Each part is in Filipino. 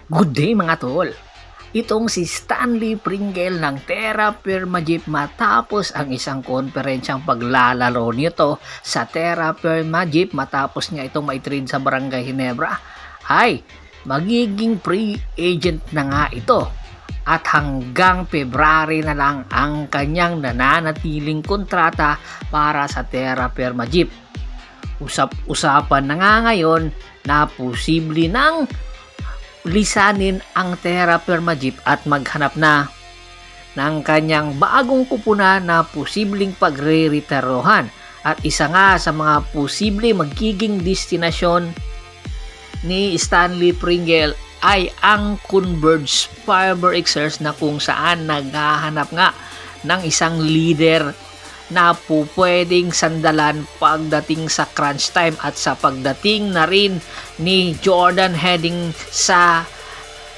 Good day mga tol! Itong si Stanley Pringle ng Terra Firma Jeep matapos ang isang konferensyang paglalaro nito sa Terra Firma Jeep matapos niya itong maitrade sa Barangay Ginebra ay magiging free agent na nga ito at hanggang February na lang ang kanyang nananatiling kontrata para sa Terra Firma Jeep. Usap-usapan na nga ngayon na posible nang lisanin ang Terra Firma Jeep at maghanap na ng kanyang bagong kupuna na posibleng pagre-retirohan at isa nga sa mga posible magiging destinasyon ni Stanley Pringle ay ang Converge Fiber Xers na kung saan naghahanap nga ng isang leader na po pwedeng sandalan pagdating sa crunch time at sa pagdating na rin ni Jordan heading sa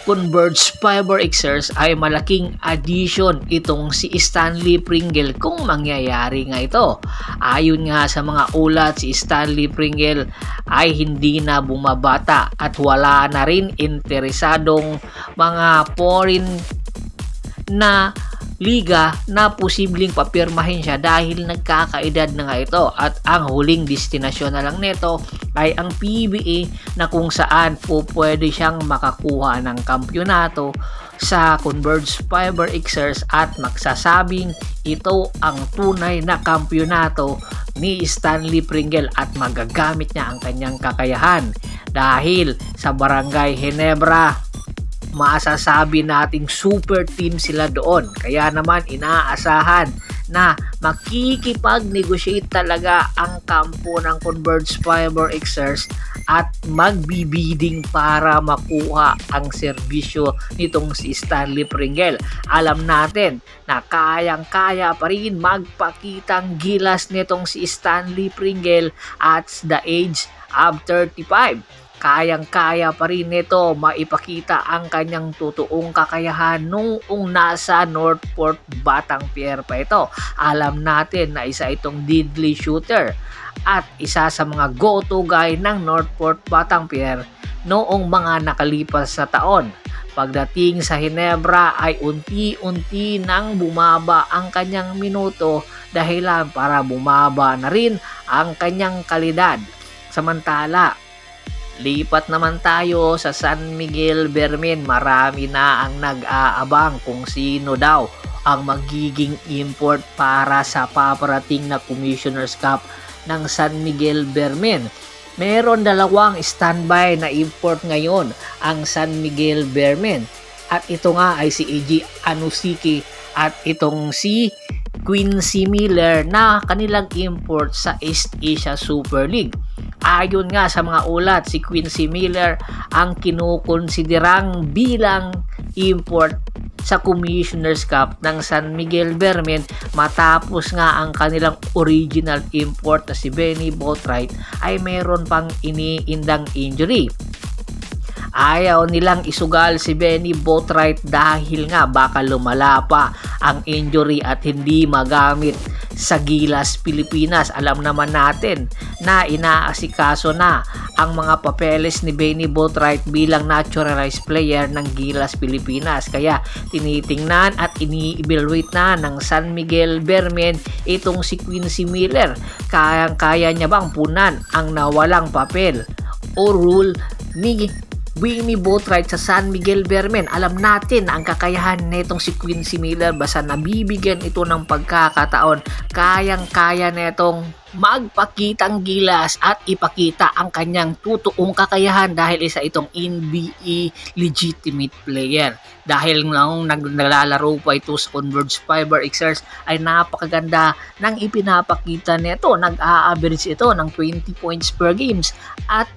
Converge Fiber Xers ay malaking addition itong si Stanley Pringle kung mangyayari nga ito. Ayon nga sa mga ulat, si Stanley Pringle ay hindi na bumabata at wala na rin interesadong mga foreign na liga na posibleng papirmahin siya dahil nagkakaedad na nga ito at ang huling destinasyon na lang nito ay ang PBA na kung saan po pwede siyang makakuha ng kampyonato sa Converge Fiber Xers at magsasabing ito ang tunay na kampyonato ni Stanley Pringle at magagamit niya ang kanyang kakayahan dahil sa Barangay Ginebra masasabi nating super team sila doon. Kaya naman inaasahan na makikipag-negotiate talaga ang kampo ng Converge Fiber Xers at magbibiding para makuha ang serbisyo nitong si Stanley Pringle. Alam natin na kayang-kaya pa rin magpakitang gilas nitong si Stanley Pringle at the age of 35. Kayang-kaya pa rin nito maipakita ang kanyang totoong kakayahan noong nasa Northport Batang Pier pa ito. Alam natin na isa itong deadly shooter at isa sa mga go-to guy ng Northport Batang Pier noong mga nakalipas na taon. Pagdating sa Ginebra ay unti-unti nang bumaba ang kanyang minuto dahilan para bumaba na rin ang kanyang kalidad. Samantala, lipat naman tayo sa San Miguel Bermin. Marami na ang nag-aabang kung sino daw ang magiging import para sa paparating na Commissioner's Cup ng San Miguel Bermin. Meron dalawang standby na import ngayon ang San Miguel Bermin. At ito nga ay si AJ Anusiki at itong si Quincy Miller na kanilang import sa East Asia Super League. Ayon nga sa mga ulat, si Quincy Miller ang kinukonsiderang bilang import sa Commissioner's Cup ng San Miguel Bermin matapos nga ang kanilang original import na si Benny Boatwright ay mayroon pang iniindang injury. Ayaw nilang isugal si Benny Boatwright dahil nga baka lumala pa ang injury at hindi magamit sa Gilas Pilipinas. Alam naman natin na inaasikaso na ang mga papeles ni Benny Boatwright bilang naturalized player ng Gilas Pilipinas. Kaya tinitingnan at ini-evaluate na ng San Miguel Bermin itong si Quincy Miller. Kayang-kaya niya bang punan ang nawalang papel o rule ni Benny Boatwright sa San Miguel Bermin? Alam natin na ang kakayahan nitong si Quincy Miller basta nabibigyan ito ng pagkakataon, kayang-kaya nitong magpakitang gilas at ipakita ang kanyang totoong kakayahan dahil isa itong NBA legitimate player. Dahil nung naglalaro pa ito sa Converge Fiber Xers ay napakaganda ng ipinapakita nito. Nag-a-average ito ng 20 points per games at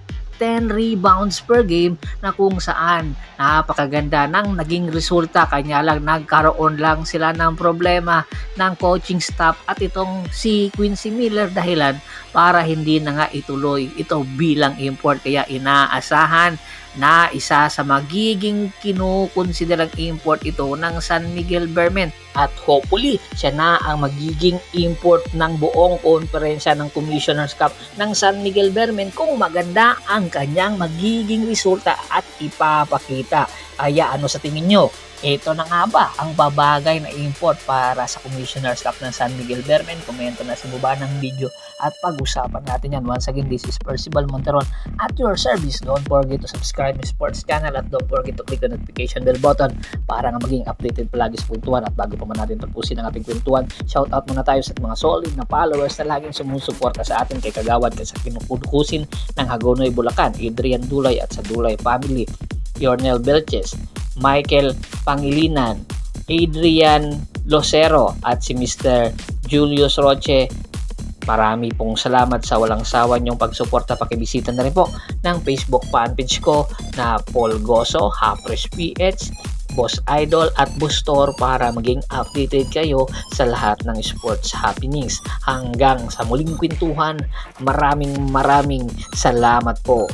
10 rebounds per game na kung saan napakaganda ng naging resulta. Kanya lang nagkaroon lang sila ng problema ng coaching staff at itong si Quincy Miller dahilan para hindi na nga ituloy ito bilang import. Kaya inaasahan na isa sa magiging kinukonsiderang import ito ng San Miguel Bermin at hopefully siya na ang magiging import ng buong konferensya ng Commissioner's Cup ng San Miguel Bermin kung maganda ang kanyang magiging resulta at ipapakita. Aya, ano sa tingin nyo? Ito na nga ba ang babagay na import para sa Commissioner's Cup ng San Miguel Bermen? Komento na sa baba ng video at pag-usapan natin yan. Once again, this is Percival Monteron at your service. Don't forget to subscribe my sports channel at don't forget to click the notification bell button para nga maging updated palagi sa kwentuhan. At bago pa man natin tapusin ang ating kwentuhan, shoutout muna tayo sa mga solid na followers na laging sumusuporta sa atin kay Kagawad sa kinukudukusin ng Hagonoy, Bulacan, Adrian Dulay at sa Dulay family, Yornel Belches, Michael Pangilinan, Adrian Losero at si Mr. Julius Roche. Marami pong salamat sa walang sawa niyong pagsuporta. Pakibisita na rin po ng Facebook fanpage ko na Paul Goso, Hapres PH, Boss Idol at Bustor para maging updated kayo sa lahat ng sports happenings. Hanggang sa muling kwentuhan, maraming salamat po.